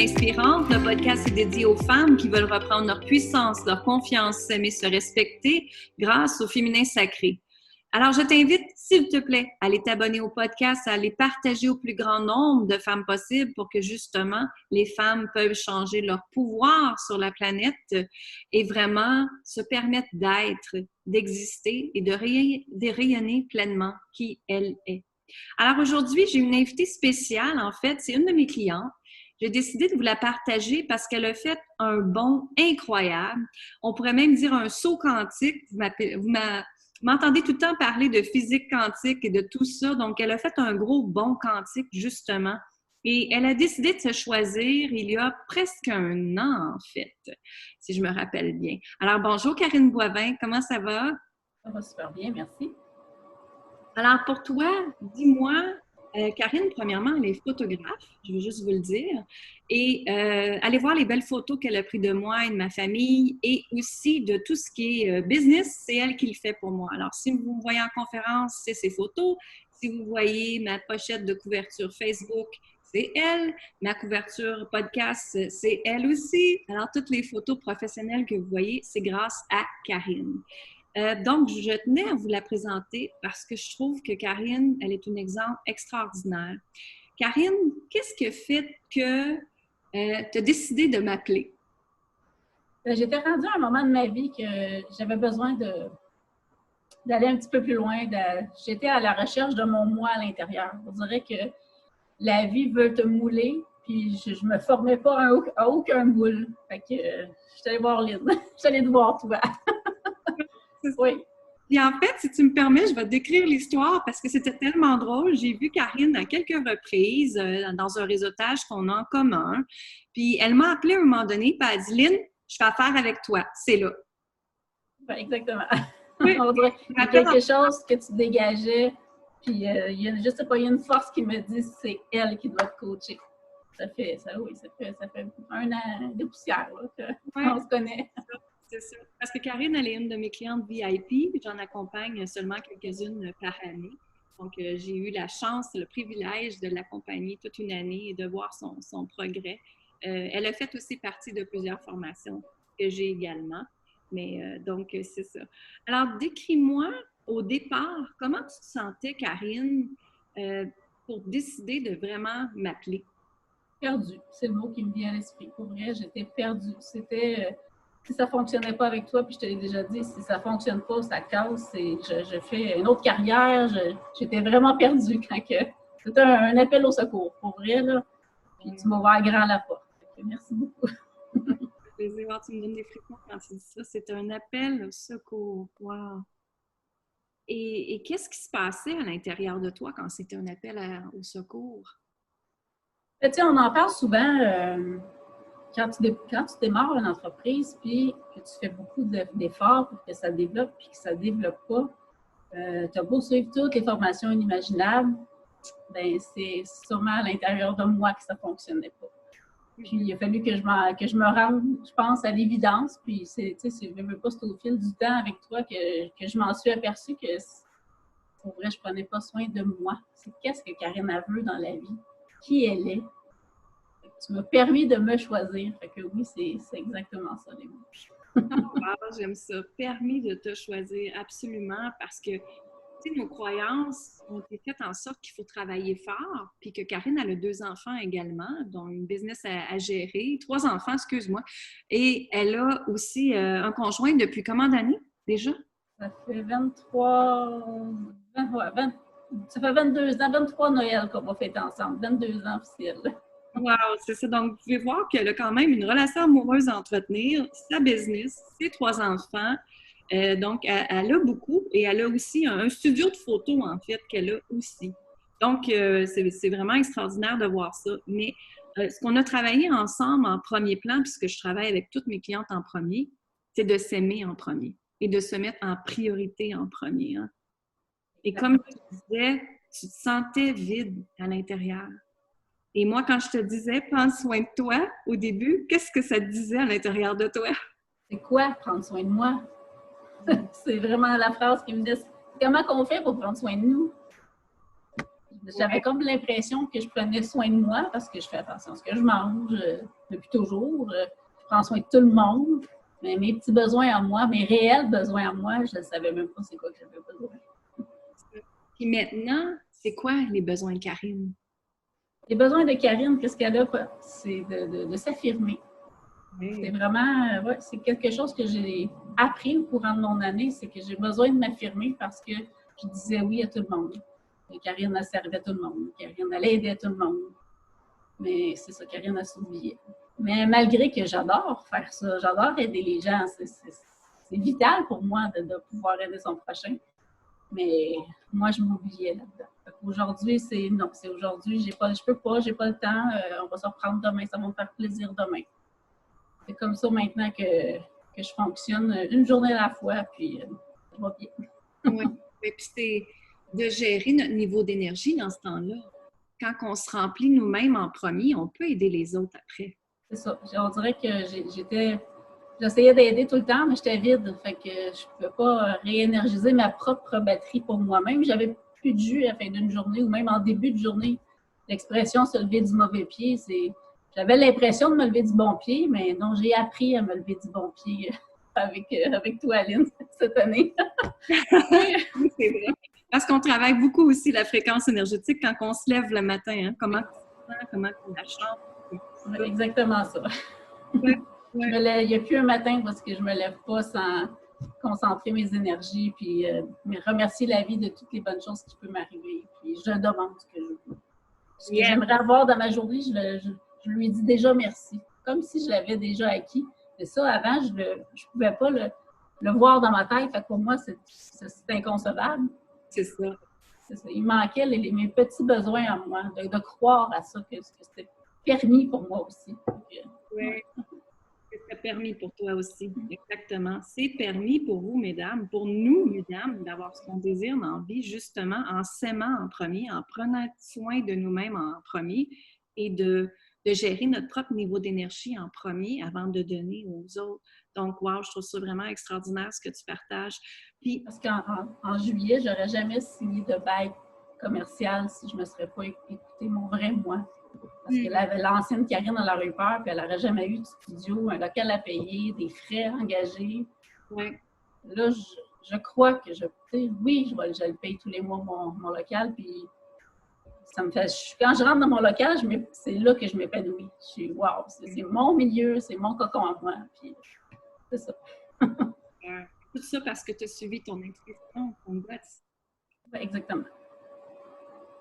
Inspirantes. Le podcast est dédié aux femmes qui veulent reprendre leur puissance, leur confiance, s'aimer, se respecter grâce au féminin sacré. Alors, je t'invite, s'il te plaît, à aller t'abonner au podcast, à aller partager au plus grand nombre de femmes possible pour que, justement, les femmes peuvent changer leur pouvoir sur la planète et vraiment se permettre d'être, d'exister et de rayonner pleinement qui elle est. Alors, aujourd'hui, j'ai une invitée spéciale, en fait, c'est une de mes clientes. J'ai décidé de vous la partager parce qu'elle a fait un bond incroyable. On pourrait même dire un saut quantique. Vous m'entendez tout le temps parler de physique quantique et de tout ça. Donc, elle a fait un gros bond quantique, justement. Et elle a décidé de se choisir il y a presque un an, en fait, si je me rappelle bien. Alors, bonjour Karine Boivin, comment ça va? Ça va super bien, merci. Alors, pour toi, dis-moi, Karine, premièrement, elle est photographe, je veux juste vous le dire, et allez voir les belles photos qu'elle a prises de moi et de ma famille, et aussi de tout ce qui est business, c'est elle qui le fait pour moi. Alors, si vous me voyez en conférence, c'est ses photos. Si vous voyez ma pochette de couverture Facebook, c'est elle. Ma couverture podcast, c'est elle aussi. Alors, toutes les photos professionnelles que vous voyez, c'est grâce à Karine. Donc, je tenais à vous la présenter parce que je trouve que Karine, elle est un exemple extraordinaire. Karine, qu'est-ce qui a fait que tu as décidé de m'appeler? J'étais rendue à un moment de ma vie que j'avais besoin d'aller un petit peu plus loin. J'étais à la recherche de mon moi à l'intérieur. On dirait que la vie veut te mouler, puis je me formais pas à aucun moule. Fait que je suis allée voir Lynn. Je suis allée te voir toi. Oui. Et en fait, si tu me permets, je vais te décrire l'histoire parce que c'était tellement drôle. J'ai vu Karine à quelques reprises dans un réseautage qu'on a en commun. Puis elle m'a appelé à un moment donné, puis elle a dit « Lynn, je fais affaire avec toi. C'est là. » Ben, exactement. Oui. On dirait qu'il y a quelque chose que tu dégageais, puis je sais pas, il y a une force qui me dit que c'est elle qui doit te coacher. Ça fait un an de poussière là, qu'on se connaît. C'est ça. Parce que Karine, elle est une de mes clientes VIP. J'en accompagne seulement quelques-unes par année. Donc, j'ai eu la chance, le privilège de l'accompagner toute une année et de voir son progrès. Elle a fait aussi partie de plusieurs formations que j'ai également. Mais donc, c'est ça. Alors, décris-moi au départ, comment tu te sentais, Karine, pour décider de vraiment m'appeler? Perdue, c'est le mot qui me vient à l'esprit. Pour vrai, j'étais perdue. C'était... si ça ne fonctionnait pas avec toi, puis je te l'ai déjà dit, si ça ne fonctionne pas, ça casse, je fais une autre carrière. J'étais vraiment perdue quand que... C'était un appel au secours, pour vrai, là. Puis tu m'as ouvert grand la porte. Merci beaucoup. Tu me donnes des frissons quand tu dis ça. C'est un appel au secours. Wow! Et qu'est-ce qui se passait à l'intérieur de toi quand c'était un appel au secours? Tu sais, on en parle souvent quand tu démarres une entreprise puis que tu fais beaucoup d'efforts pour que ça développe puis que ça ne développe pas. Tu as beau suivre toutes les formations inimaginables, ben c'est sûrement à l'intérieur de moi que ça ne fonctionnait pas. Puis il a fallu que je me rende, je pense, à l'évidence. Puis je veux pas, c'est au fil du temps avec toi que je m'en suis aperçue que pour vrai, je prenais pas soin de moi. C'est qu'est-ce que Karine a veut dans la vie? Qui elle est? Tu m'as permis de me choisir. Fait que oui, c'est exactement ça, les mots. Wow, j'aime ça. Permis de te choisir, absolument, parce que nos croyances ont été faites en sorte qu'il faut travailler fort, puis que Karine, elle a 2 enfants également, dont une business à gérer, 3 enfants, excuse-moi, et elle a aussi un conjoint depuis combien d'années déjà? Ça fait 22 ans, 23 Noël qu'on va fêter ensemble, 22 ans officiels. Wow, c'est ça. Donc, vous pouvez voir qu'elle a quand même une relation amoureuse à entretenir, sa business, ses 3 enfants. Donc, elle a beaucoup et elle a aussi un studio de photos, en fait, qu'elle a aussi. Donc, c'est vraiment extraordinaire de voir ça. Mais ce qu'on a travaillé ensemble en premier plan, puisque je travaille avec toutes mes clientes en premier, c'est de s'aimer en premier et de se mettre en priorité en premier. Hein. Et comme tu disais, tu te sentais vide à l'intérieur. Et moi, quand je te disais « prends soin de toi » au début, qu'est-ce que ça te disait à l'intérieur de toi? C'est quoi prendre soin de moi? C'est vraiment la phrase qui me dit comment qu'on fait pour prendre soin de nous? J'avais comme l'impression que je prenais soin de moi parce que je fais attention à ce que je mange depuis toujours. Je prends soin de tout le monde. Mais mes petits besoins à moi, mes réels besoins à moi, je ne savais même pas c'est quoi que j'avais besoin. Puis maintenant, c'est quoi les besoins de Karine? Les besoins de Karine, qu'est-ce qu'elle a? C'est de s'affirmer. Oui. C'est vraiment, c'est quelque chose que j'ai appris au courant de mon année, c'est que j'ai besoin de m'affirmer parce que je disais oui à tout le monde. Et Karine, elle servait tout le monde. Karine, elle aidait tout le monde. Mais c'est ça, Karine, elle s'oubliait. Mais malgré que j'adore faire ça, j'adore aider les gens, c'est vital pour moi de pouvoir aider son prochain. Mais moi, je m'oubliais là-dedans. Aujourd'hui, c'est aujourd'hui, je peux pas, j'ai pas le temps, on va se reprendre demain, ça va me faire plaisir demain. C'est comme ça maintenant que je fonctionne une journée à la fois, puis ça va bien. Oui, et puis c'est de gérer notre niveau d'énergie dans ce temps-là. Quand on se remplit nous-mêmes en premier, on peut aider les autres après. C'est ça. On dirait que j'essayais d'aider tout le temps, mais j'étais vide. Fait que je ne pouvais pas réénergiser ma propre batterie pour moi-même. J'avais plus de jus à la fin d'une journée ou même en début de journée. L'expression se lever du mauvais pied, j'avais l'impression de me lever du bon pied, mais non, j'ai appris à me lever du bon pied avec toi, Aline, cette année. Oui, c'est vrai. Parce qu'on travaille beaucoup aussi la fréquence énergétique quand on se lève le matin. Hein? Comment tu te sens, comment tu la chantes. C'est exactement ça. Ouais. Il n'y a plus un matin parce que je ne me lève pas sans concentrer mes énergies puis remercier la vie de toutes les bonnes choses qui peuvent m'arriver. Puis je demande ce que je veux. Ce que j'aimerais avoir dans ma journée, je lui dis déjà merci. Comme si je l'avais déjà acquis. Mais ça, avant, je ne pouvais pas le voir dans ma tête. Fait que pour moi, c'est inconcevable. C'est ça. C'est ça. Il manquait mes petits besoins à moi, de croire à ça, que c'était permis pour moi aussi. Oui. C'est permis pour toi aussi, exactement. C'est permis pour vous, mesdames, pour nous, mesdames, d'avoir ce qu'on désire dans la vie, justement, en s'aimant en premier, en prenant soin de nous-mêmes en premier et de gérer notre propre niveau d'énergie en premier avant de donner aux autres. Donc, wow, je trouve ça vraiment extraordinaire ce que tu partages. Puis, parce qu'en juillet, je n'aurais jamais signé de bail commercial si je ne me serais pas écouté mon vrai moi. Parce que l'ancienne Karine, elle aurait eu peur, puis elle n'aurait jamais eu de studio, un local à payer, des frais engagés. Ouais. Là, je crois que oui, je le paye tous les mois, mon local, puis ça me fait. Quand je rentre dans mon local, c'est là que je m'épanouis. Je suis wow, c'est mon milieu, c'est mon cocon à moi, puis c'est ça. Tout ça parce que tu as suivi ton intuition, ton gut. Exactement.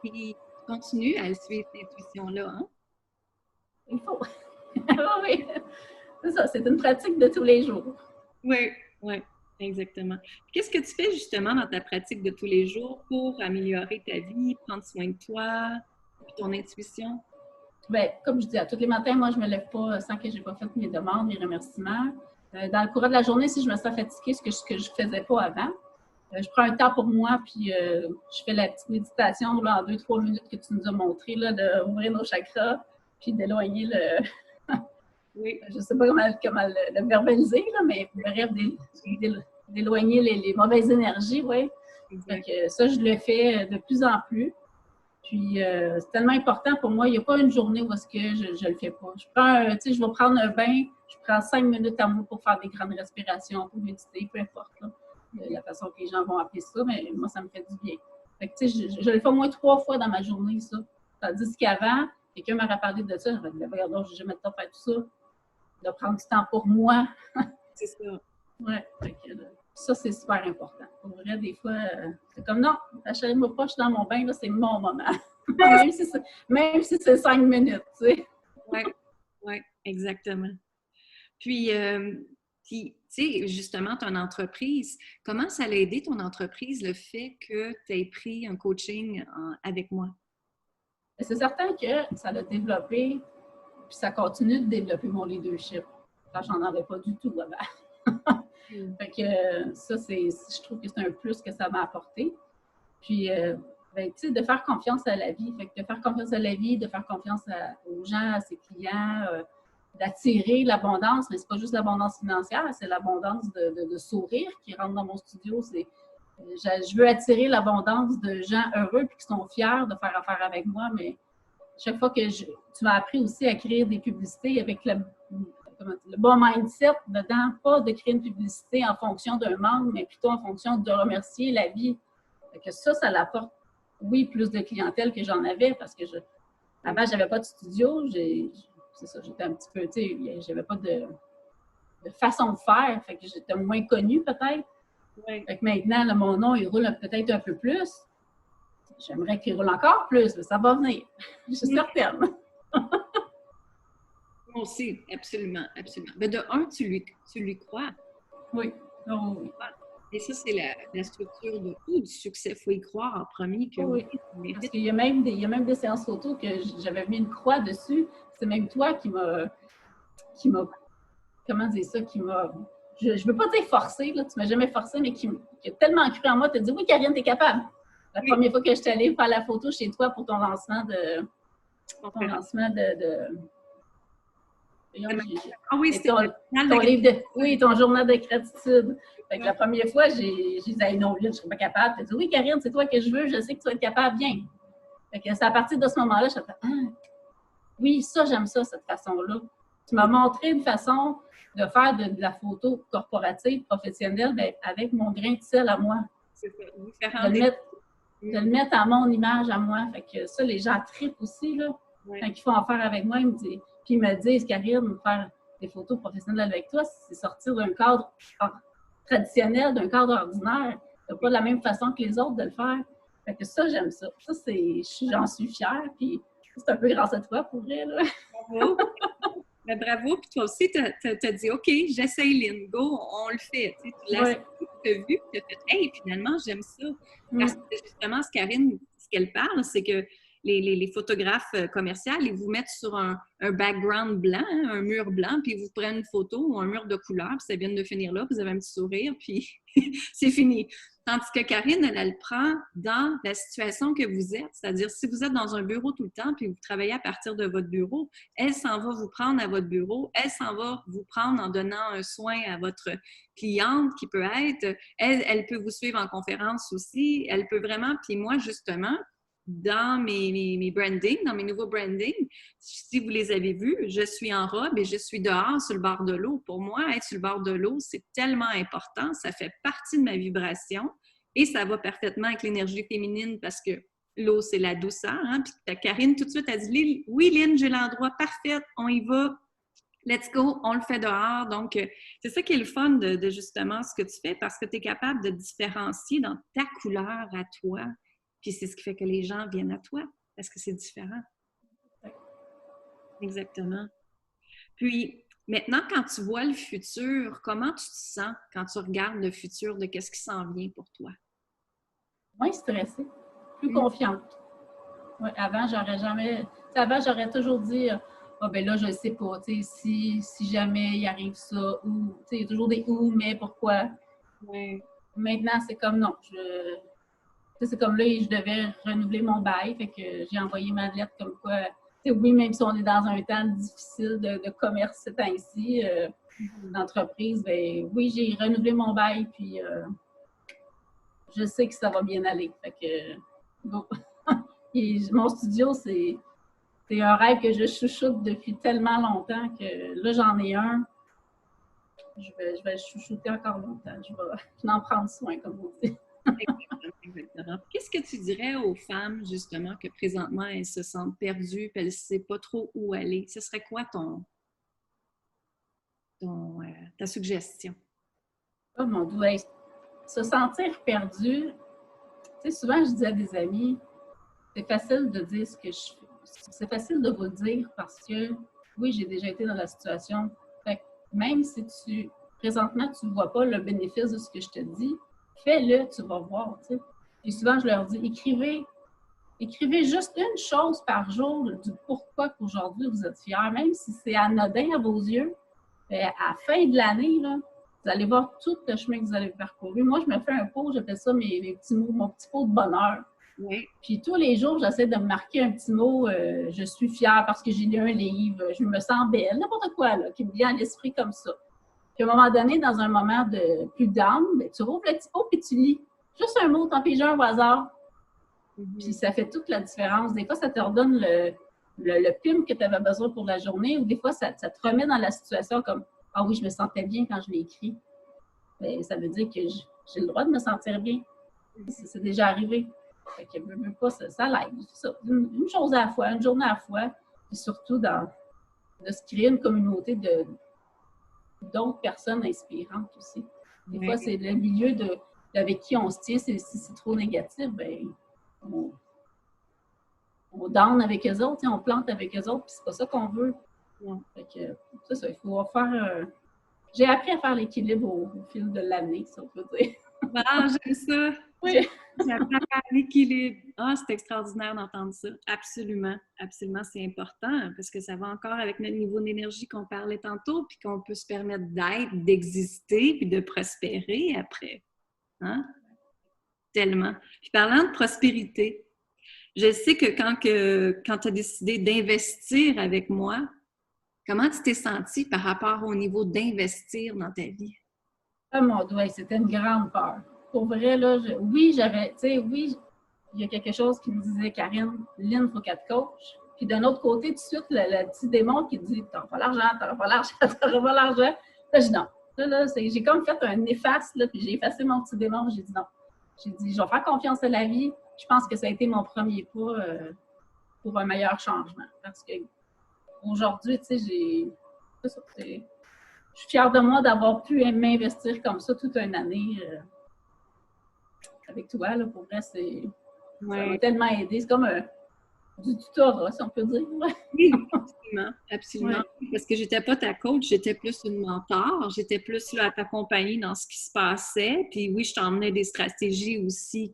Puis, continue à suivre cette intuition-là, hein? Il faut. Oui, c'est ça, c'est une pratique de tous les jours. Oui, exactement. Qu'est-ce que tu fais justement dans ta pratique de tous les jours pour améliorer ta vie, prendre soin de toi, ton intuition? Bien, comme je dis, à tous les matins, moi, je ne me lève pas sans que je n'ai pas fait mes demandes, mes remerciements. Dans le courant de la journée, si je me sens fatiguée, ce que je ne faisais pas avant, je prends un temps pour moi, puis je fais la petite méditation là, en 2-3 minutes que tu nous as montré, d'ouvrir nos chakras, puis d'éloigner oui. Je ne sais pas comment le verbaliser, là, mais bref, d'éloigner les mauvaises énergies, oui. Ça, je le fais de plus en plus. Puis, c'est tellement important pour moi. Il n'y a pas une journée où est-ce que je le fais pas. Je vais prendre un bain, je prends 5 minutes à moi pour faire des grandes respirations, pour méditer, peu importe là, la façon que les gens vont appeler ça, mais moi, ça me fait du bien. Fait que, je le fais au moins 3 fois dans ma journée, ça. Tandis qu'avant, quelqu'un m'aurait parlé de ça, j'aurais dit, regarde, je n'ai jamais le temps de faire tout ça. De prendre du temps pour moi. C'est ça. Oui, ça, c'est super important. Pour vrai, des fois, c'est comme non, achète-moi pas, je suis dans mon bain, là, c'est mon moment. même si c'est 5 minutes, tu sais. Oui, exactement. Puis, tu sais, justement, ton entreprise, comment ça l'a aidé ton entreprise, le fait que tu aies pris un coaching avec moi? C'est certain que ça l'a développé, puis ça continue de développer mon leadership. Là, j'en avais pas du tout avant. Fait que ça, je trouve que c'est un plus que ça m'a apporté. Puis, tu sais, de faire confiance à la vie. Fait que de faire confiance à la vie, de faire confiance aux gens, à ses clients, d'attirer l'abondance. Mais c'est pas juste l'abondance financière, c'est l'abondance de sourire qui rentre dans mon studio. Je veux attirer l'abondance de gens heureux et qui sont fiers de faire affaire avec moi, mais chaque fois que tu m'as appris aussi à créer des publicités avec le bon mindset dedans, pas de créer une publicité en fonction d'un manque, mais plutôt en fonction de remercier la vie. Que ça l'apporte, oui, plus de clientèle que j'en avais parce que avant, je n'avais pas de studio. C'est ça, j'étais un petit peu, tu sais, j'avais pas de façon de faire, fait que j'étais moins connue peut-être. Oui. Fait que maintenant, là, mon nom, il roule peut-être un peu plus. J'aimerais qu'il roule encore plus, mais ça va venir. Je suis certaine. Moi aussi, absolument, absolument. Mais de un, tu lui crois. Oui. Oh, oui. Et ça, c'est la structure de tout du succès. Il faut y croire en premier que oui. Parce qu'il y a même des séances photos que j'avais mis une croix dessus. C'est même toi qui m'a comment dire ça, je ne veux pas dire forcé, là, tu ne m'as jamais forcé, mais qui a tellement cru en moi, tu as dit oui, Karine, tu es capable. La première fois que je suis allée faire la photo chez toi pour ton lancement de. Ah oui, c'était ton livre ton journal de gratitude. Fait que la première fois, j'ai dit non, Lynn, je ne serais pas capable. Tu as dit oui, Karine, c'est toi que je veux, je sais que tu vas être capable, viens. Fait que c'est à partir de ce moment-là, je me suis dit, oui, ça, j'aime ça, cette façon-là. Tu m'as montré une façon de faire de la photo corporative, professionnelle, bien, avec mon grain de sel à moi. C'est ça, de le mettre à mon image à moi. Fait que ça, les gens trippent aussi, là. Quand ils font affaire avec moi, puis ils me disent, Karine, faire des photos professionnelles avec toi, c'est sortir d'un cadre traditionnel, d'un cadre ordinaire. C'est pas de la même façon que les autres de le faire. Fait que ça, j'aime ça. Ça, j'en suis fière, puis c'est un peu grâce à toi, pour vrai, là. Bravo! Ben, bravo! Puis toi aussi, tu as dit, OK, j'essaye, Lynn, go, on le fait. Tu l'as vu, tu as fait, hey, finalement, j'aime ça. Parce que justement, ce qu'elle parle, c'est que les photographes commerciaux, ils vous mettent sur un background blanc, hein, un mur blanc, puis ils vous prennent une photo ou un mur de couleur, puis ça vient de finir là, puis vous avez un petit sourire, puis c'est fini. Tandis que Karine, elle prend dans la situation que vous êtes, c'est-à-dire si vous êtes dans un bureau tout le temps, puis vous travaillez à partir de votre bureau, elle s'en va vous prendre à votre bureau, elle s'en va vous prendre en donnant un soin à votre cliente qui peut être, elle peut vous suivre en conférence aussi, elle peut vraiment, puis moi justement, dans mes brandings, dans mes nouveaux brandings, si vous les avez vus, je suis en robe et je suis dehors sur le bord de l'eau. Pour moi, être sur le bord de l'eau, c'est tellement important. Ça fait partie de ma vibration et ça va parfaitement avec l'énergie féminine parce que l'eau, c'est la douceur. Hein? Puis Karine, tout de suite, a dit « Oui, Lynn, j'ai l'endroit parfait, on y va. Let's go, on le fait dehors. » Donc, c'est ça qui est le fun de justement ce que tu fais parce que tu es capable de différencier dans ta couleur à toi. Puis c'est ce qui fait que les gens viennent à toi, parce que c'est différent. Exactement. Puis, maintenant, quand tu vois le futur, comment tu te sens quand tu regardes le futur de qu'est-ce qui s'en vient pour toi? Moins stressée, plus confiante. Ouais, avant, j'aurais toujours dit, ben là, je ne sais pas, si jamais il arrive ça, ou, il y a toujours des ou, mais pourquoi? Oui. Maintenant, c'est comme non, c'est comme là, je devais renouveler mon bail, fait que j'ai envoyé ma lettre comme quoi, oui, même si on est dans un temps difficile de commerce ces temps-ci, d'entreprise, ben oui, j'ai renouvelé mon bail, puis je sais que ça va bien aller. Fait que, bon. Et mon studio, c'est un rêve que je chouchoute depuis tellement longtemps que là, j'en ai un. Je vais le chouchouter encore longtemps. Je vais en prendre soin, comme vous dites. Exactement. Qu'est-ce que tu dirais aux femmes, justement, que présentement, elles se sentent perdues, qu'elles ne savent pas trop où aller? Ce serait quoi ta suggestion? Oh mon Dieu, se sentir perdu, souvent je dis à des amis, c'est facile de dire ce que je fais. C'est facile de vous le dire parce que, oui, j'ai déjà été dans la situation. Fait que même si présentement, tu ne vois pas le bénéfice de ce que je te dis, fais-le, tu vas voir, tu sais. Et souvent, je leur dis, écrivez juste une chose par jour du pourquoi qu'aujourd'hui vous êtes fiers, même si c'est anodin à vos yeux. À la fin de l'année, là, vous allez voir tout le chemin que vous allez parcourir. Moi, je me fais un pot, j'appelle ça mes petits mots, mon petit pot de bonheur. Oui. Puis tous les jours, j'essaie de me marquer un petit mot, je suis fière parce que j'ai lu un livre, je me sens belle, n'importe quoi là, qui me vient à l'esprit comme ça. Puis à un moment donné, dans un moment de plus down, ben, tu rouvres le petit pot et tu lis. Juste un mot, t'en piges un au hasard, puis ça fait toute la différence. Des fois, ça te redonne le pim que tu avais besoin pour la journée, ou des fois, ça te remet dans la situation comme « Ah oui, je me sentais bien quand je l'ai écrit. » Ben, ça veut dire que j'ai le droit de me sentir bien. C'est déjà arrivé. Fait que même pas, ça l'aide. Une chose à la fois, une journée à la fois, puis surtout de se créer une communauté d'autres personnes inspirantes aussi. Des fois, c'est le milieu avec qui on se tient, si c'est trop négatif, ben on down avec eux autres, on plante avec eux autres, puis c'est pas ça qu'on veut. Fait que, c'est ça, il faut faire... J'ai appris à faire l'équilibre au fil de l'année, si on peut dire. Ah, j'aime ça! Oui. J'apprends à faire l'équilibre. Ah, c'est extraordinaire d'entendre ça. Absolument. Absolument, c'est important parce que ça va encore avec notre niveau d'énergie qu'on parlait tantôt, puis qu'on peut se permettre d'être, d'exister, puis de prospérer après. Hein? Tellement. Puis parlant de prospérité, je sais que quand tu as décidé d'investir avec moi, comment tu t'es sentie par rapport au niveau d'investir dans ta vie? Ah mon Dieu, c'était une grande peur. Pour vrai, là, oui, il y a quelque chose qui me disait, Karine, Lynn, il faut qu'elle te coach. Puis d'un autre côté, tout de suite, le petit démon qui dit, t'auras pas l'argent, t'auras pas l'argent, t'auras pas l'argent. Là, je dis non. Là, j'ai comme fait un efface, là, puis j'ai effacé mon petit démon, j'ai dit non. J'ai dit, je vais faire confiance à la vie. Je pense que ça a été mon premier pas pour un meilleur changement. Parce que aujourd'hui, tu sais, je suis fière de moi d'avoir pu m'investir comme ça toute une année avec toi. Là, pour vrai, ça m'a tellement aidé. C'est comme du tutorat, si on peut dire. Oui, absolument, absolument. Oui. Parce que j'étais pas ta coach, j'étais plus une mentor. J'étais plus là à t'accompagner dans ce qui se passait. Puis oui, je t'emmenais des stratégies aussi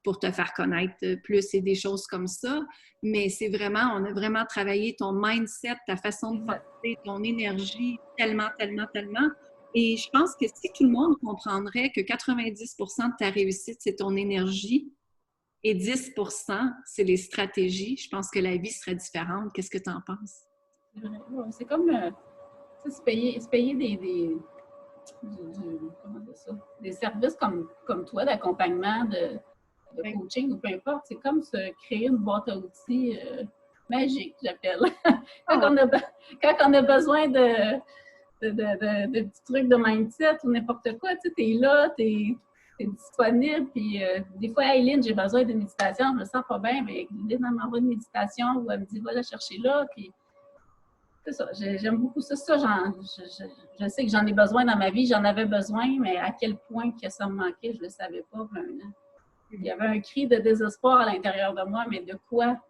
pour te faire connaître plus et des choses comme ça. Mais on a vraiment travaillé ton mindset, ta façon de penser, ton énergie, tellement, tellement, tellement. Et je pense que si tout le monde comprendrait que 90% de ta réussite, c'est ton énergie et 10%, c'est les stratégies, je pense que la vie serait différente. Qu'est-ce que tu en penses? C'est comme se payer des services comme toi, d'accompagnement, de coaching ou peu importe. C'est comme se créer une boîte à outils magique, j'appelle. Quand on a besoin de petits trucs de mindset ou n'importe quoi, tu sais, t'es là, t'es disponible, puis des fois, hey, Lynn, j'ai besoin de méditation, je me sens pas bien, mais Lynn, elle m'envoie une méditation ou elle me dit, va la chercher là, puis c'est ça, j'aime beaucoup ça. Je sais que j'en ai besoin dans ma vie, j'en avais besoin, mais à quel point que ça me manquait, je ne le savais pas vraiment. Il y avait un cri de désespoir à l'intérieur de moi, mais de quoi?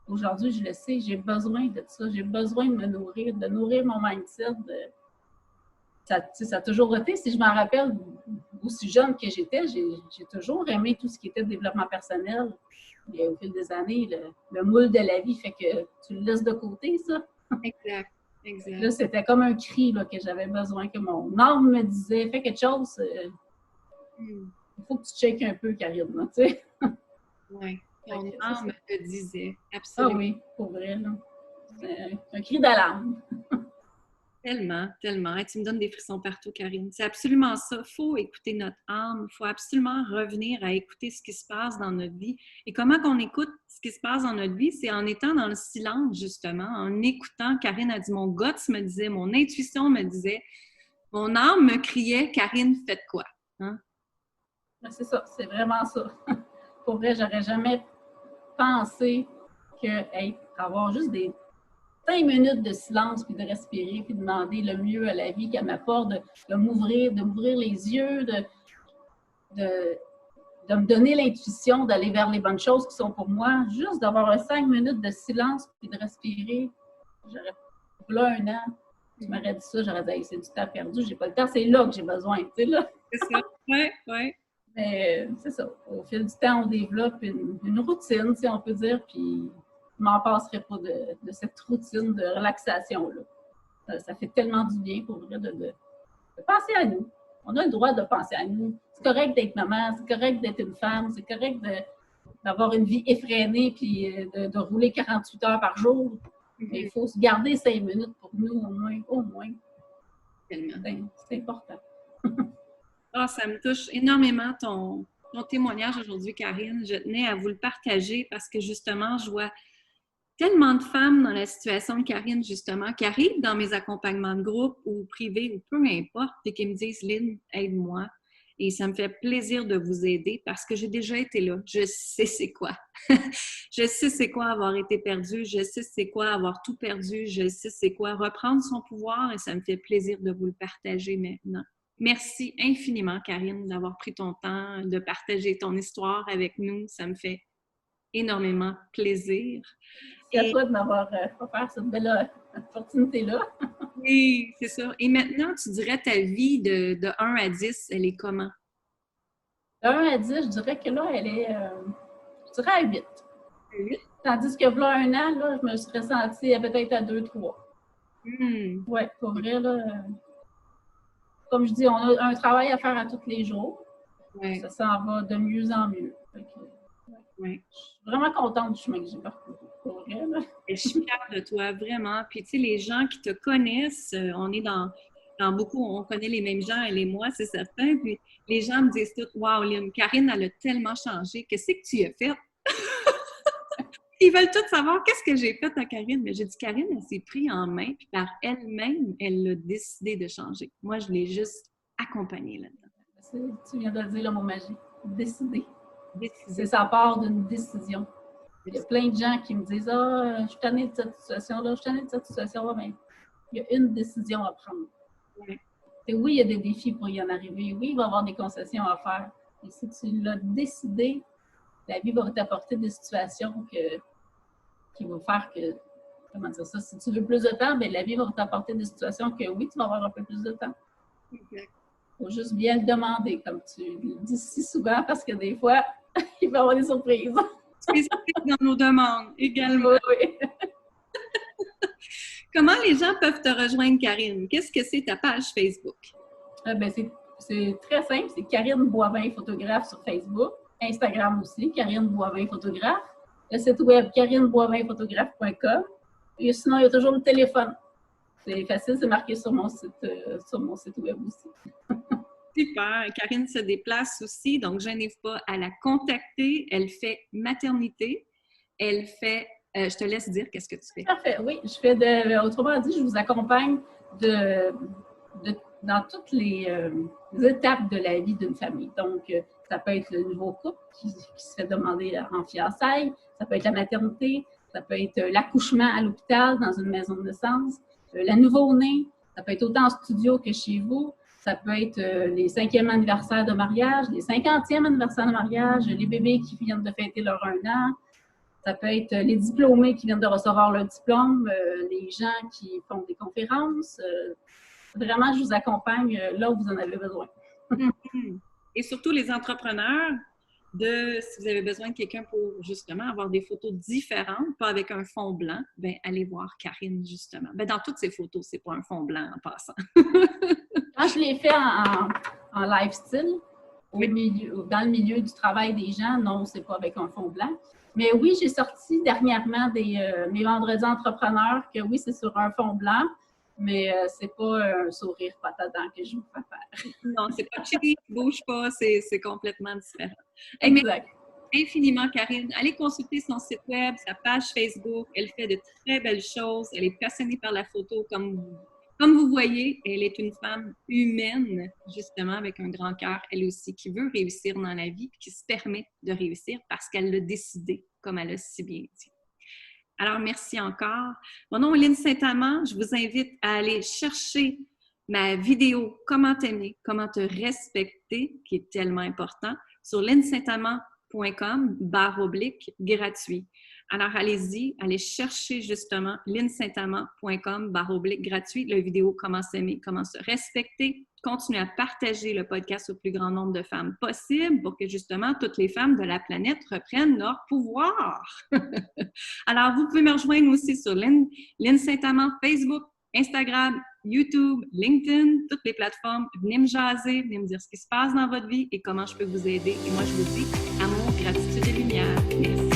Aujourd'hui, je le sais, j'ai besoin de ça, j'ai besoin de me nourrir, de nourrir mon mindset. Ça a toujours été, si je m'en rappelle, aussi jeune que j'étais, j'ai toujours aimé tout ce qui était développement personnel. Et au fil des années, le moule de la vie fait que tu le laisses de côté, ça. Exact, exact. Là, c'était comme un cri là, que j'avais besoin, que mon âme me disait, fais quelque chose, il faut que tu checkes un peu, Karine, tu sais. Oui, ton âme te disait, absolument. Ah oui, pour vrai, là. C'est un cri d'alarme. Tellement, tellement. Et tu me donnes des frissons partout, Karine. C'est absolument ça. Il faut écouter notre âme. Il faut absolument revenir à écouter ce qui se passe dans notre vie. Et comment qu'on écoute ce qui se passe dans notre vie? C'est en étant dans le silence, justement, en écoutant. Karine a dit, mon guts me disait, mon intuition me disait, mon âme me criait, Karine, faites quoi? Hein? C'est ça, c'est vraiment ça. Pour vrai, j'aurais jamais pensé que avoir juste des 5 minutes de silence, puis de respirer, puis de demander le mieux à la vie qu'elle m'apporte, de m'ouvrir les yeux, de me donner l'intuition d'aller vers les bonnes choses qui sont pour moi. Juste d'avoir 5 minutes de silence, puis de respirer. Là, un an, tu m'aurais dit ça, j'aurais dit, hey, c'est du temps perdu, j'ai pas le temps, c'est là que j'ai besoin, tu sais, là. C'est ça, oui, oui. Mais c'est ça, au fil du temps, on développe une routine, si on peut dire, puis je m'en passerai pas de cette routine de relaxation-là. Ça fait tellement du bien pour vrai de penser à nous. On a le droit de penser à nous. C'est correct d'être maman, c'est correct d'être une femme, c'est correct d'avoir une vie effrénée puis de rouler 48 heures par jour. Mais il faut se garder 5 minutes pour nous, au moins. Tellement. C'est important. Ah, ça me touche énormément ton témoignage aujourd'hui, Karine. Je tenais à vous le partager parce que justement, je vois tellement de femmes dans la situation de Karine, justement, qui arrivent dans mes accompagnements de groupe ou privés ou peu importe, et qui me disent, Lynn, aide-moi. Et ça me fait plaisir de vous aider parce que j'ai déjà été là. Je sais c'est quoi. Je sais c'est quoi avoir été perdue. Je sais c'est quoi avoir tout perdu. Je sais c'est quoi reprendre son pouvoir et ça me fait plaisir de vous le partager maintenant. Merci infiniment, Karine, d'avoir pris ton temps, de partager ton histoire avec nous. Ça me fait énormément plaisir. C'est à toi de m'avoir offert cette belle opportunité-là. Oui, c'est ça. Et maintenant, tu dirais ta vie de 1 à 10, elle est comment? De 1 à 10, je dirais que là, elle est, je dirais à 8. 8? Tandis que là, 1 an, là, je me serais sentie peut-être à 2, 3. Oui, pour vrai, là, comme je dis, on a un travail à faire à tous les jours. Ouais. Ça s'en va de mieux en mieux. Ouais. Je suis vraiment contente du chemin que j'ai parcouru. Pour vrai, là. Je suis fière de toi, vraiment. Puis, tu sais, les gens qui te connaissent, on est dans beaucoup, on connaît les mêmes gens, elle et moi, c'est certain. Puis, les gens me disent tout, wow, Lynn, Karine, elle a tellement changé. Qu'est-ce que tu as fait? Ils veulent tous savoir qu'est-ce que j'ai fait à Karine. Mais j'ai dit, Karine, elle s'est prise en main, puis par elle-même, elle a décidé de changer. Moi, je l'ai juste accompagnée là-dedans. Tu viens de le dire, le mot magique. Décider. Décider. Ça part d'une décision. Il y a plein de gens qui me disent « Ah, je suis tannée de cette situation-là, je suis tannée de cette situation-là. » Mais il y a une décision à prendre. Ouais. Et oui, il y a des défis pour y en arriver. Oui, il va y avoir des concessions à faire. Et si tu l'as décidé, la vie va t'apporter des situations qui vont faire que, comment dire ça, si tu veux plus de temps, bien, la vie va t'apporter des situations que oui, tu vas avoir un peu plus de temps. Exact. Il faut juste bien le demander, comme tu le dis si souvent, parce que des fois, il va y avoir des surprises. Spécifique dans nos demandes également. Oui. Comment les gens peuvent te rejoindre, Karine? Qu'est-ce que c'est ta page Facebook? Ben, c'est très simple. C'est Karine Boivin, photographe sur Facebook. Instagram aussi, Karine Boivin, photographe. Le site web, karineboivinphotographe.com. Et sinon, il y a toujours le téléphone. C'est facile, c'est marqué sur mon site web aussi. Super. Karine se déplace aussi, donc je n'hésite pas à la contacter. Elle fait maternité. Elle fait... je te laisse dire qu'est-ce que tu fais. Parfait, oui. Je fais autrement dit, je vous accompagne dans toutes les étapes de la vie d'une famille. Donc, ça peut être le nouveau couple qui se fait demander en fiançailles, ça peut être la maternité, ça peut être l'accouchement à l'hôpital dans une maison de naissance, la nouveau-né, ça peut être autant en studio que chez vous, ça peut être les 5e anniversaires de mariage, les 50e anniversaires de mariage, les bébés qui viennent de fêter leur 1 an, ça peut être les diplômés qui viennent de recevoir leur diplôme, les gens qui font des conférences. Vraiment, je vous accompagne là où vous en avez besoin. Et surtout les entrepreneurs, si vous avez besoin de quelqu'un pour justement avoir des photos différentes, pas avec un fond blanc, bien, allez voir Karine justement. Bien, dans toutes ces photos, c'est pas un fond blanc en passant. Quand je l'ai fait en lifestyle, dans le milieu du travail des gens, non, c'est pas avec un fond blanc. Mais oui, j'ai sorti dernièrement mes vendredis entrepreneurs, que oui, c'est sur un fond blanc, mais c'est pas un sourire patadant que je vous fais faire. Non, c'est pas cheap, bouge pas, c'est complètement différent. Exact. Hey, infiniment, Karine. Allez consulter son site web, sa page Facebook. Elle fait de très belles choses. Elle est passionnée par la photo, comme vous voyez. Elle est une femme humaine, justement, avec un grand cœur, elle aussi, qui veut réussir dans la vie, qui se permet de réussir parce qu'elle l'a décidé, comme elle a si bien dit. Alors, merci encore. Mon nom est Lynn Saint-Amand. Je vous invite à aller chercher ma vidéo « Comment t'aimer, comment te respecter » qui est tellement important sur lynnsaintamand.com/gratuit. Alors, allez-y, allez chercher justement lynnsaintamand.com/gratuit, la vidéo « Comment s'aimer, comment se respecter ». Continuez à partager le podcast au plus grand nombre de femmes possible pour que justement toutes les femmes de la planète reprennent leur pouvoir. Alors, vous pouvez me rejoindre aussi sur Lynn Saint-Amand, Facebook, Instagram, YouTube, LinkedIn, toutes les plateformes. Venez me jaser, venez me dire ce qui se passe dans votre vie et comment je peux vous aider. Et moi, je vous dis amour, gratitude et lumière. Merci.